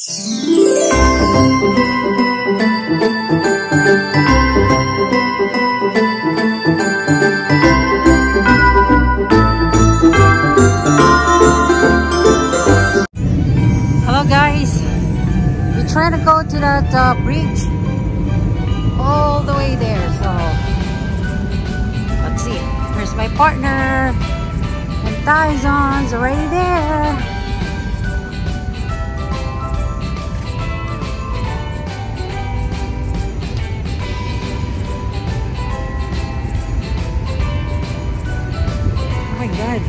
Hello guys, we're trying to go to that bridge all the way there, so let's see. Here's my partner and Tyson's already there. Oh my god.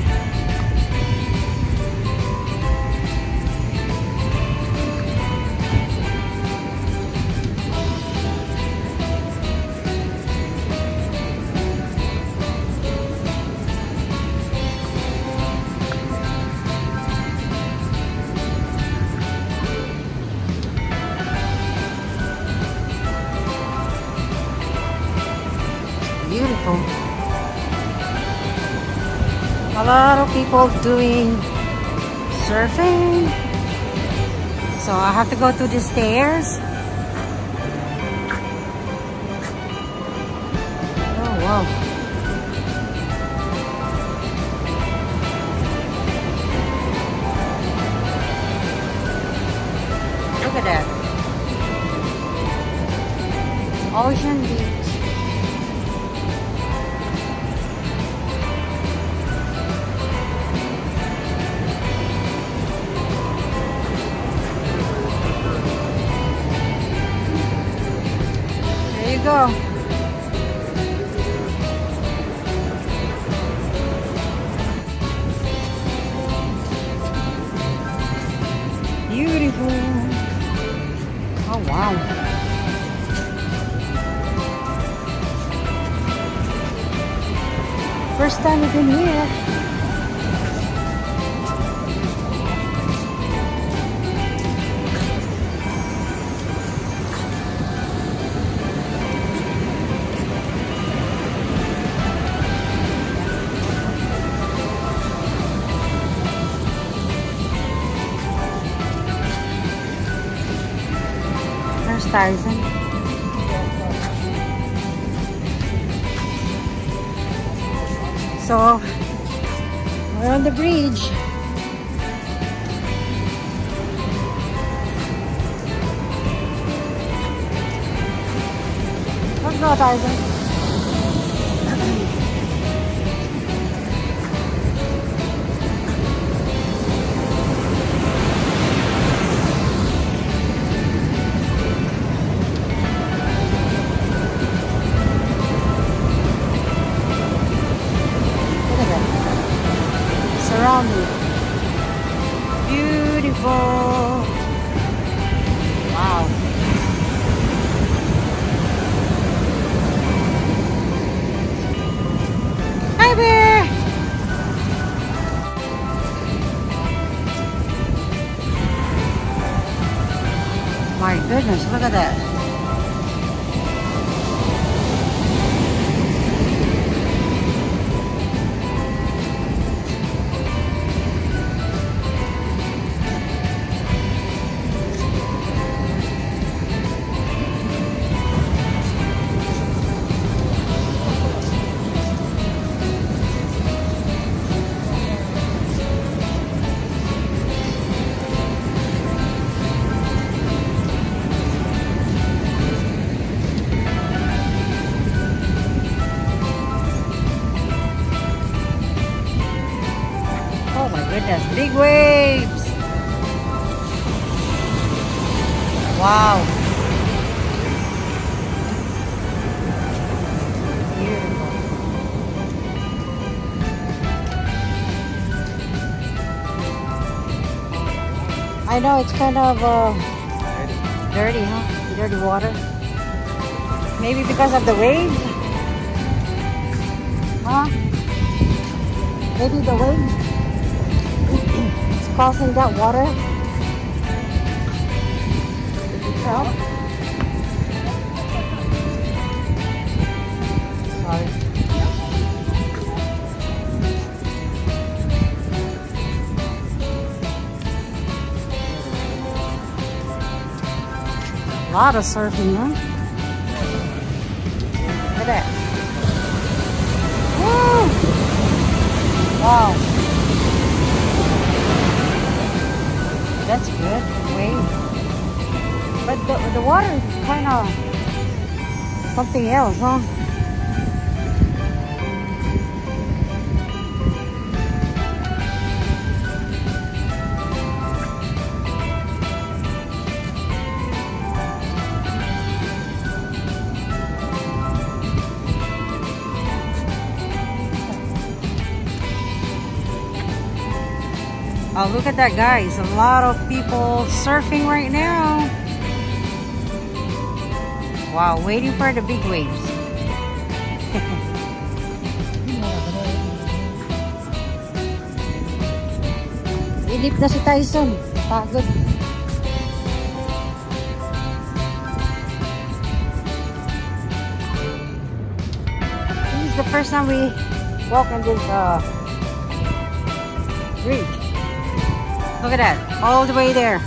Beautiful. A lot of people doing surfing. So I have to go to the stairs. Oh wow. Look at that. Ocean Beach. Go. Beautiful. Oh wow. First time we've been here. Tyson. So we're on the bridge. Let's go, Tyson. Surrounded. Beautiful. Wow. Hi, Pier. My goodness, look at that. Oh my goodness, big waves! Wow! Beautiful. I know it's kind of dirty, huh? Dirty water. Maybe because of the waves? Huh? Maybe the waves? It's causing that water. Help. Sorry. lot of surfing, huh? Look at that. Woo! Wow. That's good. Wave. But the water is kind of something else, huh? Oh, look at that, guys. A lot of people surfing right now. Wow, waiting for the big waves. Ilip na si Tyson. Pagod. This is the first time we walk on this bridge. Look at that, all the way there.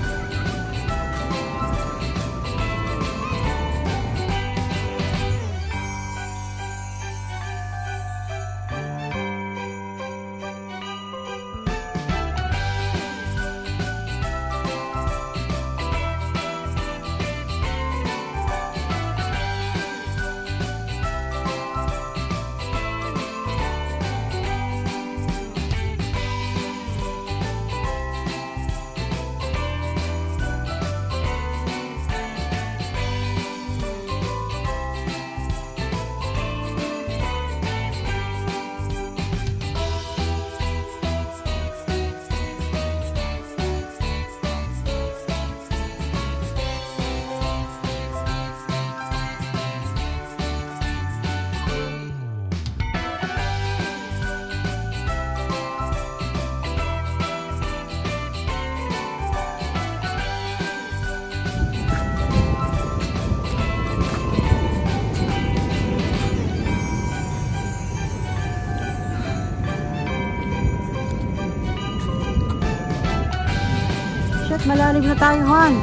Shit, malalim na tayo, Han.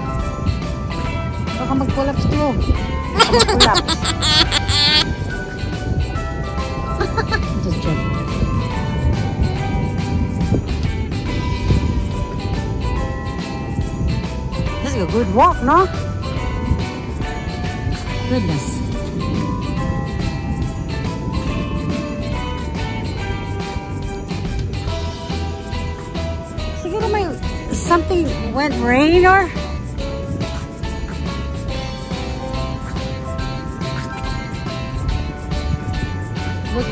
Baka mag-collapse to. Mag-collapse. Just joking. This is a good walk, no? Goodness. Siguro may something went rain or look,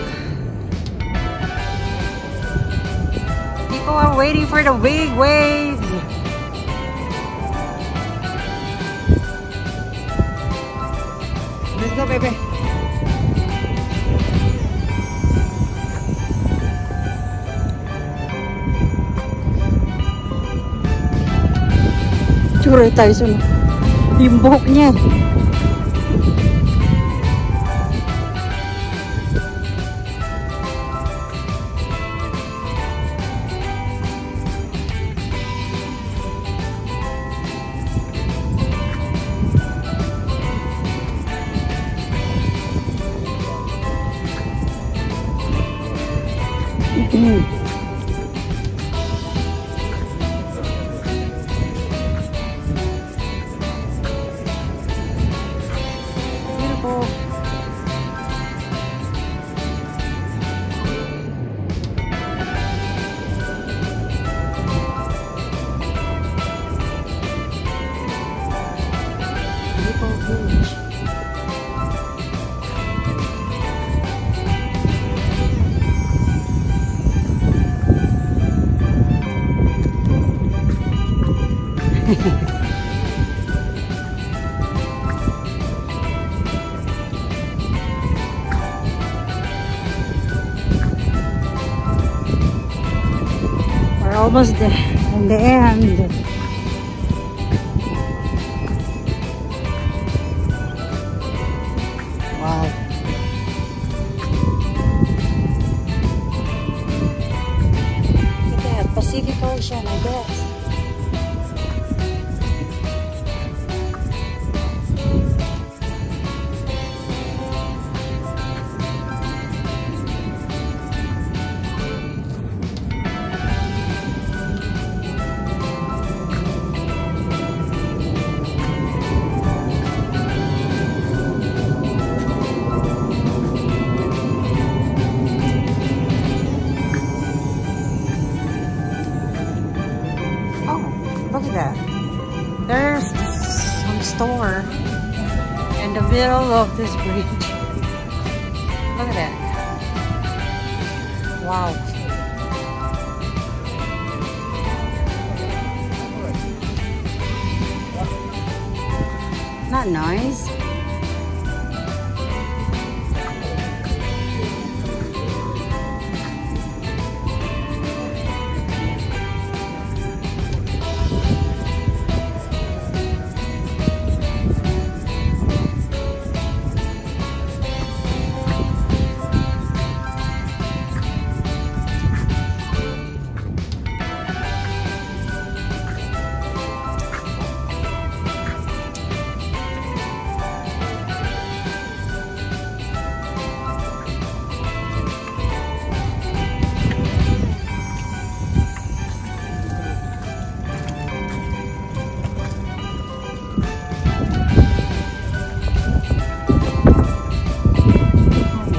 people are waiting for the big waves. Let's go, baby. Tsura tayo sa yung buhok niya. Beautiful. Beautiful beach. We're almost there in the end. Wow. Look at that, Pacific Ocean, I guess. There's some store in the middle of this bridge. Look at that. Wow. Not nice.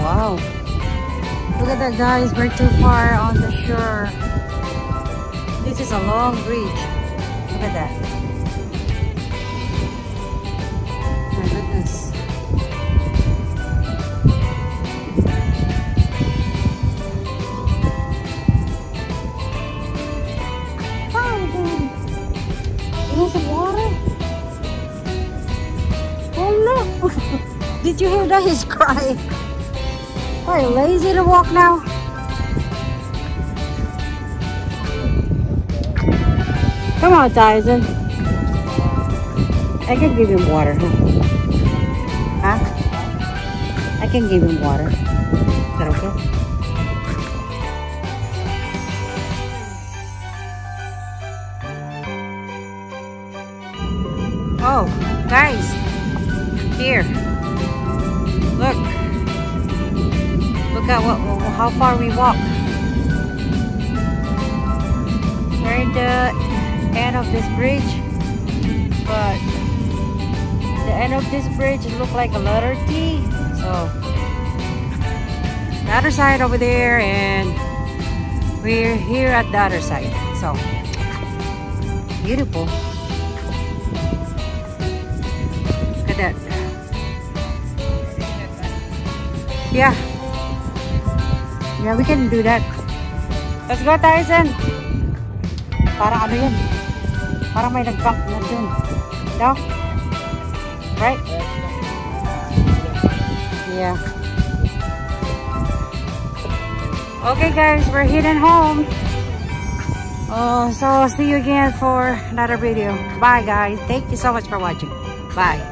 Wow. Look at that, guys. We're too far on the shore. This is a long bridge. Look at that. My goodness. Wow, dude. You want some water? Oh, look. Did you hear that? He's crying. Are you lazy to walk now? Come on, Tyson. I can give him water. Huh? I can give him water. Is that okay? Oh, guys. Here. Look. Look at how far we walk. We're in the end of this bridge, but the end of this bridge looks like a letter T. So the other side over there, and we're here at the other side. So beautiful. Look at that. Yeah. Yeah, we can do that. Let's go, Tyson. Parang ano yun? Parang may nag-bank na dun. No? Right? Yeah. Okay, guys. We're heading home. So, see you again for another video. Bye, guys. Thank you so much for watching. Bye.